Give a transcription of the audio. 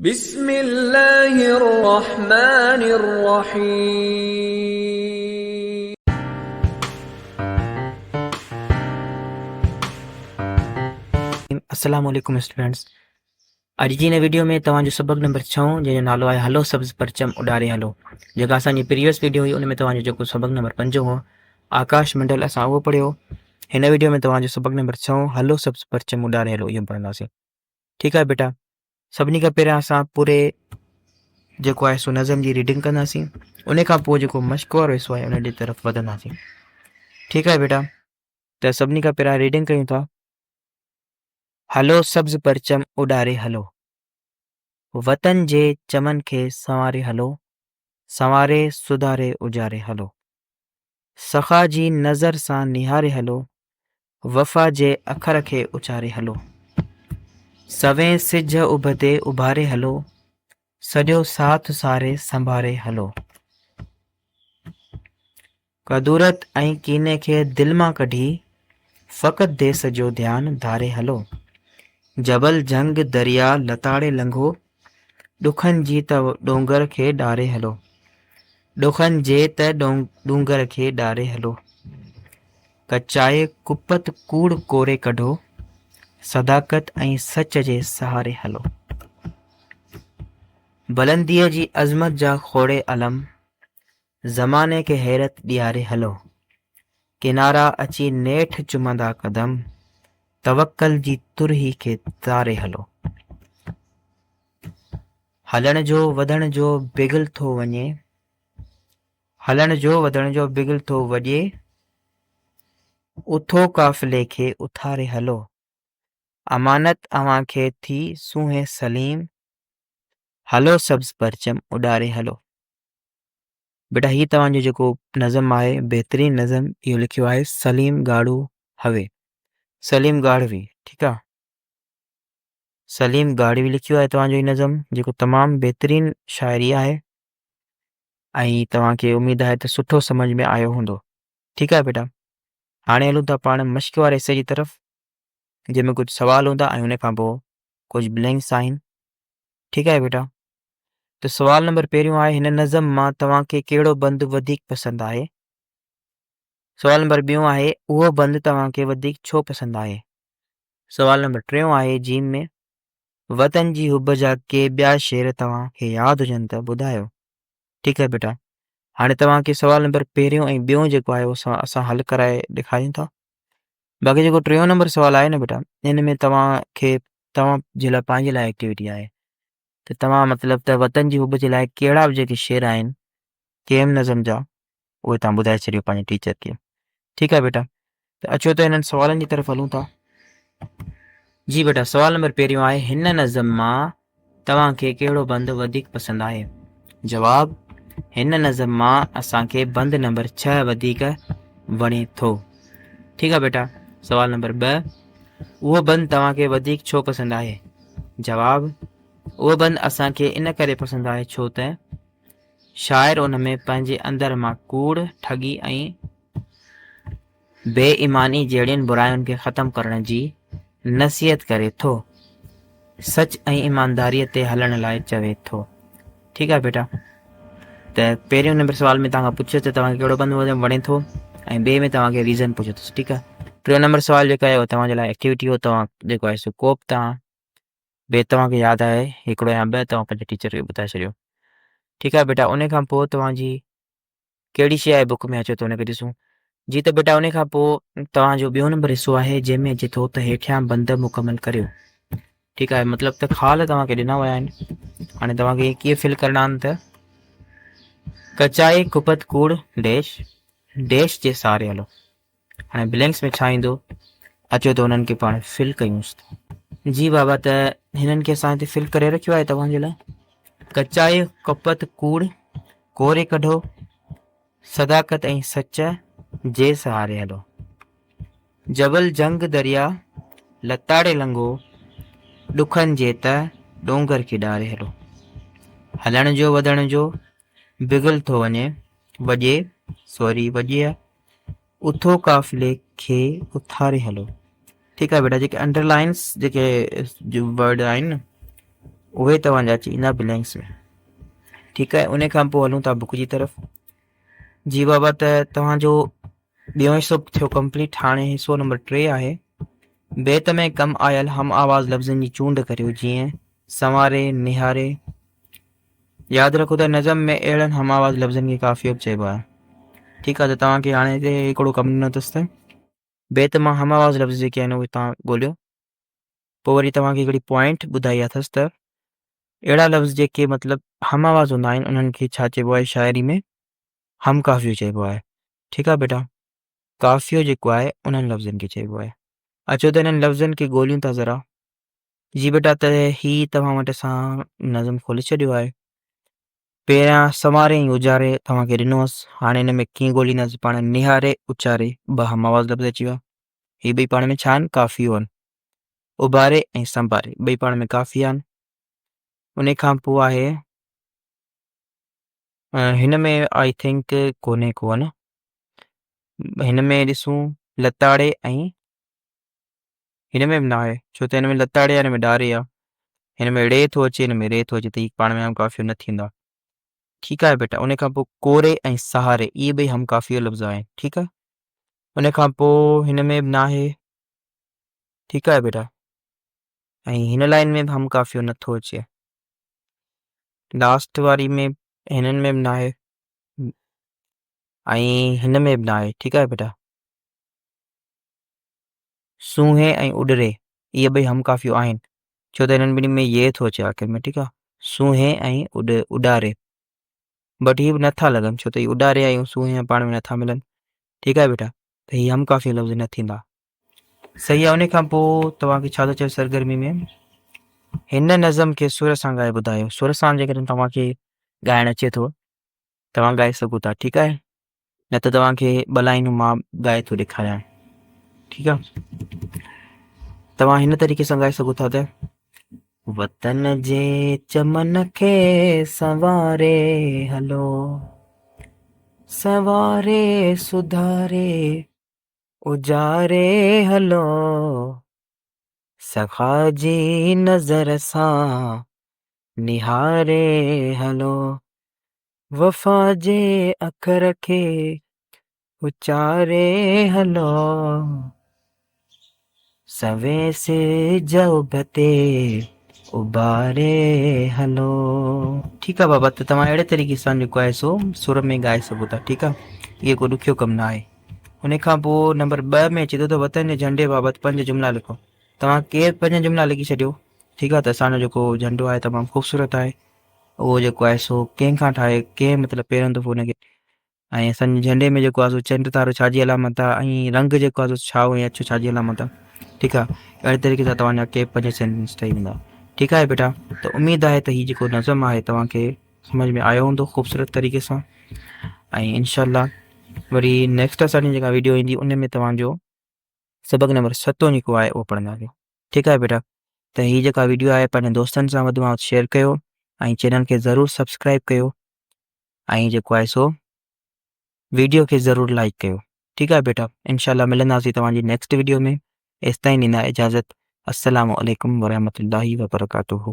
बिस्मिल्लाहिर्रहमानिर्रहीम। अस्सलाम वालेकुम स्टूडेंट्स। अॼु जी हिन वीडियो में तव्हांजो सबक नंबर 6 जंहिंजो नालो आहे हलो सब्ज़ परचम उॾारे हलो। जेका असांजी प्रीवियस वीडियो हुई उन में तव्हांजो जेको सबक नंबर 5 हो आकाश मंडल असां उहो पढ़ियो। हिन वीडियो में तव्हांजो सबक नंबर 6 हलो सब्ज़ परचम उॾारे हलो इहो पढ़ंदासीं। ठीकु आहे बेटा, सभिनी खां पहिरियां असां पूरे जेको आहे सो नज़म जी रीडिंग कंदासीं, उन खां पोइ जेको मश्क़ वारो हिसो आहे उन जी तरफ़ वधंदासीं। ठीकु आहे बेटा, त सभिनी खां पहिरियां रीडिंग कयूं था। हलो सब्ज़ परचम उॾारे हलो, वतन जे चमन खे संवारे हलो, संवारे सुधारे उजारे हलो, सखा जी नज़र सां निहारे हलो, वफ़ा जे अखर खे उचारे हलो, सवें सिज उभते उभारे हलो, सॼो साथ सारे संभारे हलो, कदूरत ऐं कीने खे दिल मां कढी फ़क़त देस जो ध्यानु धारे हलो, जबल जंग दरिया लताड़े लंघो, ॾुखनि जी त डोंगर खे ॾारे हलो, ॾुखनि जे त डूंगर खे ॾारे हलो, कचाए कुपत कूड़ कोरे कढो, सदाकत ऐं सच जे सहारे हलो, बुलंदीअ जी अज़मत जा खोड़े अलम, ज़माने खे हैरत ॾियारे हलो, किनारा अची नेठ चुमंदा कदम, तवक्कल जी तुरही खे तारे हलो, हलण जो वधण जो बिगल थो वञे, हलण जो वधण जो बिगल थो वॼे, उथो काफ़िले खे उथारे हलो, अमानत अव्हां खे थी सूंहे सलीम, हलो सब्ज़ परचम उॾारे हलो। बेटा ही तव्हांजो जेको नज़म आहे बहितरीन नज़म इहो लिखियो आहे सलीम गाड़ू हवे, सलीम गाड़वी। ठीकु आहे, सलीम गाड़वी लिखियो आहे तव्हांजो ही नज़म जेको तमामु बहितरीन शाइरी आहे ऐं तव्हांखे उमेद आहे त सुठो समझ में आयो हूंदो। ठीकु आहे बेटा, हाणे हलूं था पाण मश्क़ वारे हिसे जी तरफ़ जंहिंमें कुझु सवाल हूंदा ऐं उन खां पोइ कुझु ब्लैंक्स आहिनि। ठीकु आहे बेटा, त सवाल नंबर पहिरियों आहे हिन नज़म मां तव्हांखे कहिड़ो बंदु वधीक पसंदि आहे। सवाल नंबर ॿियों आहे उहो बंदु तव्हांखे वधीक छो पसंदि आहे। सवाल नंबर टियों आहे जीन में वतन जी हुब जा के ॿिया शेर तव्हांखे यादि हुजनि त ॿुधायो। ठीकु आहे बेटा, हाणे तव्हांखे सवाल नंबर पहिरियों ऐं ॿियों जेको आहे असां हल कराए ॾेखारियूं था। बाक़ी जेको टियों नंबर सवाल आहे न बेटा, हिन में तव्हांजे लाइ पंहिंजे लाइ एक्टिविटी आहे त तव्हां मतिलबु त वतन जी हुब जे लाइ कहिड़ा बि जेके शेर आहिनि कंहिं नज़म जा उहे तव्हां ॿुधाए छॾियो पंहिंजे टीचर खे। ठीकु आहे बेटा, त अचो त हिननि सवालनि जी तरफ़ हलूं था। जी बेटा, सवाल नंबर पहिरियों आहे हिन नज़म मां तव्हांखे कहिड़ो बंदु वधीक पसंदि आहे। जवाब, हिन नज़म मां असांखे बंदु नंबर 6 वधीक वणे थो। ठीकु आहे बेटा, सवाल नंबर 2 उहो बंदु तव्हांखे वधीक छो पसंदि आहे। जवाब, उहो बंदु असांखे इन करे पसंदि आहे छो त शाइर उन में पंहिंजे अंदरि मां कूड़ ठगी ऐं बेईमानी जहिड़ियुनि बुरायुनि खे ख़तमु करण जी नसीहत करे थो, सच ऐं ईमानदारीअ ते हलण लाइ चवे थो। ठीकु आहे बेटा, त पहिरियों नंबर सवाल में तव्हांखां पुछियो त तव्हांखे कहिड़ो बंदु वणे थो ऐं ॿिए में तव्हांखे रीज़न पुछियो अथसि। ठीकु आहे, टियों नंबर सवाल जेको आहे उहो तव्हांजे लाइ एक्टिविटी हो, तव्हां जेको आहे सो कोप तव्हां तव्हांखे यादि आहे हिकिड़ो या ॿ तव्हां पंहिंजे टीचर खे ॿुधाए छॾियो। ठीकु आहे बेटा, उन खां पोइ तव्हांजी कहिड़ी शइ आहे बुक में अचो त हुनखे ॾिसूं। जी त बेटा उन खां पोइ तव्हांजो ॿियों नंबर हिसो आहे जंहिंमें अचे थो त हेठियां बंद मुकमल करियो। ठीकु आहे, मतिलबु त ख़ाल तव्हांखे ॾिना विया आहिनि, हाणे तव्हांखे कीअं फिल करणा आहिनि त कचाए कुपत कूड़ डैश डैश जे सहारे हलो। हाणे ब्लैंक्स में छा ईंदो अचो त हुननि खे पाण फिल कयूंसि। जी बाबा, त हिननि खे असां हिते फिल करे रखियो आहे तव्हांजे लाइ। कचाए कुपत कूड़ कोरे कढो, सदाकत ऐं सच जे सहारे हलो, जबल जंग दरिया लताड़े लंघो, ॾुखनि जे त डोंगर खे ॾारे हलो, हलण जो वधण जो बिगल थो वञे वॼे उथो काफ़िले खे उथारे हलो। ठीकु आहे बेटा, जेके अंडरलाइंस जेके वर्ड आहिनि न उहे तव्हांजा अची वेंदा ब्लैंक्स में। ठीकु आहे, उन खां पोइ हलूं था बुक जी तरफ़। जी बाबा, त तव्हांजो ॿियों हिसो थियो कंप्लीट। हाणे हिसो नंबर 3 आहे। बेत में कम आयल हम आवाज़ लफ़्ज़नि जी चूंड करियो, जीअं संवारे, निहारे। यादि रखो त नज़म में अहिड़नि हम आवाज़ लफ़्ज़नि खे काफ़ियो बि चइबो आहे। ठीकु आहे, त तव्हांखे हाणे हिते हिकिड़ो कमु ॾिनो अथसि त बेत मां हम आवाज़ लफ़्ज़ जेके आहिनि उहे तव्हां ॻोल्हियो। पोइ वरी तव्हांखे हिकिड़ी पॉइंट ॿुधाई अथसि त अहिड़ा लफ़्ज़ जेके मतिलबु हम आवाज़ हूंदा आहिनि उन्हनि खे छा चइबो आहे शाइरी में? हम काफ़ियो चइबो आहे। ठीकु आहे बेटा, काफ़ियो जेको आहे उन्हनि लफ़्ज़नि खे चइबो आहे। अचो त इन्हनि लफ़्ज़नि खे ॻोल्हियूं था ज़रा। जी बेटा, त हीअ तव्हां वटि असां नज़म खोले छॾियो आहे। पहिरियां संवारे ऐं उजारे तव्हांखे ॾिनो हुअसि। हाणे हिन में कीअं ॻोल्हींदासीं पाण? निहारे, उचारे, ॿ हम आवाज़ लफ़्ज़ अची विया। हीअ ॿई पाण में छा आहिनि? काफ़ियो आहिनि। उभारे ऐं संभारे ॿई पाण में काफ़िया आहिनि। उन खां पोइ आहे हिन में आई थिंक कोन्हे को आहे न, हिन में ॾिसूं लताड़े ऐं हिन में बि न आहे, छो त हिन में लताड़े आहे, हिन में डारे आहे। हिन में रे थो अचे, हिन में रे थो अचे, त हीअ पाण में हम काफ़ियो न थींदा। ठीकु आहे बेटा, उन खां पोइ कोरे ऐं सहारे इहे ॿई हम काफ़ियो लफ़्ज़ आहिनि। ठीकु आहे, उन खां पोइ हिन में बि न आहे। ठीकु आहे बेटा, ऐं हिन लाइन में बि हम काफ़ियो नथो अचे। लास्ट वारी में हिननि में बि न आहे ऐं हिन में बि न आहे। ठीकु आहे बेटा, सूंहे ऐं उॾरे इहे ॿई हम काफ़ियो आहिनि, छो त हिननि ॿिन्ही में ये थो अचे आख़िर में। ठीकु आहे, सूंहे ऐं उॾारे, बट हीअ बि नथा लॻनि, छो त हीअ उॾारे ऐं सूंहे पाण में नथा मिलनि। ठीकु आहे बेटा, त हीअ हम काफ़ियो लफ़्ज़ न थींदा। सही आहे। उन खां पोइ तव्हांखे छा थो चए सरगर्मी में? हिन नज़म खे सुर सां ॻाए ॿुधायो। सुर सां जेकॾहिं तव्हांखे ॻाइणु अचे थो तव्हां ॻाए सघो था। ठीकु आहे, न त तव्हांखे ॿ लाइनूं मां ॻाए थो ॾेखारियां। ठीकु आहे, तव्हां हिन तरीक़े सां ॻाए सघो था त वतन जे चमन खे संवारे हलो, संवारे सुधारे उजारे हलो, सखा जी नज़र सां निहारे हलो, वफ़ा जे अखर खे उचारे हलो, सवे से जब ते उबारे हलो। ठीकु आहे बाबा, त तव्हां अहिड़े तरीक़े सां जेको आहे सो सुर में ॻाए सघो था। ठीकु आहे, इहो को ॾुखियो कमु न आहे। उन खां पोइ नंबर 2 में अचे थो त वतन जे झंडे बाबति 5 जुमिला लिखो। तव्हां केरु 5 जुमिला लिखी छॾियो। ठीकु आहे, त असांजो जेको झंडो आहे तमामु ख़ूबसूरत आहे। उहो जेको आहे सो कंहिंखां ठाहे, कंहिं मतिलबु पहिरियों दफ़ो हुनखे, ऐं असांजे झंडे में जेको आहे सो चंड तारो छाजी अलामत आहे, ऐं रंग जेको आहे सो छाओ ऐं अछो छाजी अलामत आहे। ठीकु आहे, अहिड़े तरीक़े सां तव्हांजा के 5 सेंटेंस ठही वेंदा। ठीकु आहे बेटा, त उमेदु आहे त हीउ जेको नज़म आहे तव्हांखे सम्झ में आयो हूंदो ख़ूबसूरत तरीक़े सां। ऐं इनशाला वरी नेक्स्ट असांजी जेका वीडियो ईंदी उन में तव्हांजो सबक़ नंबर 7 जेको आहे उहो पढ़ंदासीं। ठीकु आहे बेटा, त हीअ जेका वीडियो आहे पंहिंजे दोस्तनि सां वधि में वधि शेयर कयो ऐं चैनल खे ज़रूरु सब्सक्राइब कयो ऐं जेको आहे सो वीडियो खे ज़रूरु लाइक कयो। ठीकु आहे बेटा, इनशाला मिलंदासीं तव्हांजी नेक्स्ट वीडियो में। एसि ताईं ॾींदा इजाज़त। अस्सलामु अलैकुम वरहमतुल्लाहि वबरकातुहू।